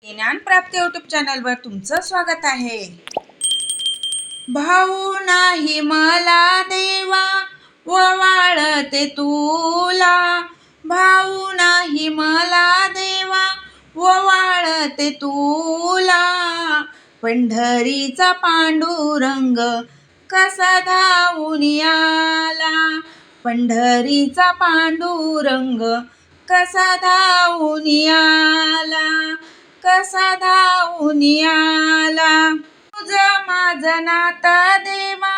ज्ञान प्राप्ती यूट्यूब चॅनलवर तुमचं स्वागत आहे. भाऊ नाही मला देवा ओवाळते तुला, भाऊ नाही मला देवा ओवाळते तुला. पंढरीचा पांडुरंग कसा धावून आला, पंढरीचा पांडुरंग कसा धावून आला, कसा धावून आला. तुझं माझं नातं देवा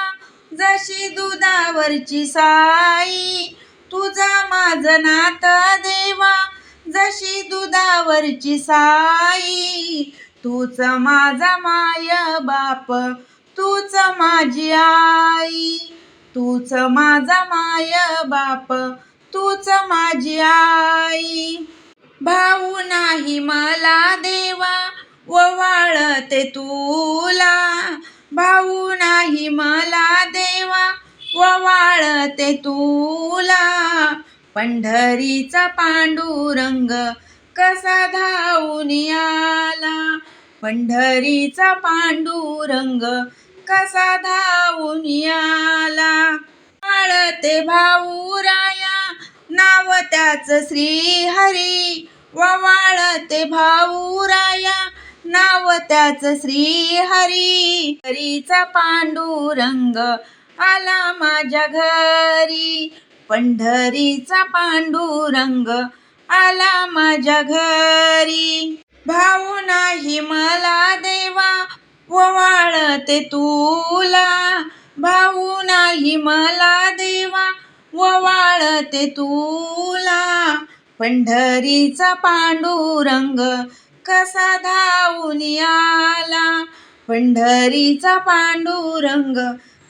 जशी दुधावरची साई, तुझं माझं नातं देवा जशी दुधावरची साई. तूच माझा माय बाप, तूच माझी आई, तूच माझा माय बाप, तूच माझी आई. भाऊ नाही मला देवा ओवाळते तुला, भाऊ नाही मला देवा ओवाळते तुला. पंढरीचा पांडुरंग कसा धावून आला, पंढरीचा पांडुरंग कसा धावून आला. ओवाळते भाऊ राया नाव त्याच श्री हरी, ओवाळते भाऊ राया नाव त्याच श्री हरी. हरीचा पांडुरंग आला माझ्या घरी, पंढरीचा पांडुरंग आला माझ्या घरी. भाऊ नाही मला देवा ओवाळते तुला, भाऊ नाही मला देवा ओवाळते तुला. पंढरीचा पांडुरंग कसा धावून आला, पंढरीचा पांडुरंग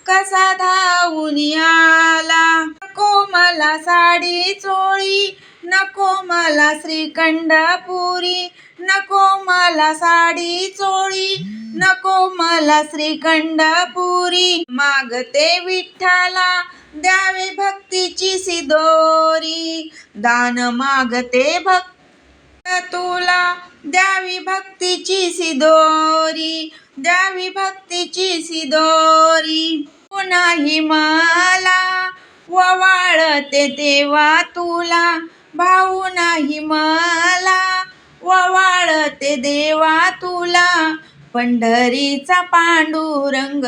कसा धावून आला. नको मला साडी चोळी, नको मला श्रीखंड पुरी, नको मला साडी चोळी, नको मला श्रीखंड पुरी. मागते विठ्ठला द्यावी भक्तीची सिदोरी, दान मागते भक्त तुला द्यावी भक्तीची सिदोरी, द्यावी भक्तीची सिदोरी. नाही मला ओवाळते देवा तुला, भाऊ नाही मला ओवाळते देवा तुला. पंढरीचा पांडुरंग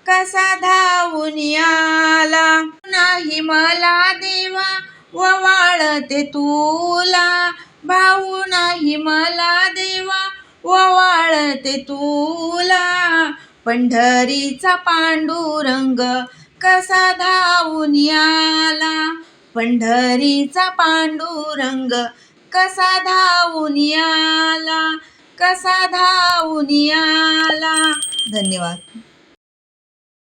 कसा धावून आला. नाही मला देवा ओवाळते तुला, भाऊ नाही मला देवा ओवाळते तुला. पंढरीचा पांडुरंग कसा धावून आला, पंढरीचा पांडुरंग कसा धावून आला, कसा धावून आला. धन्यवाद.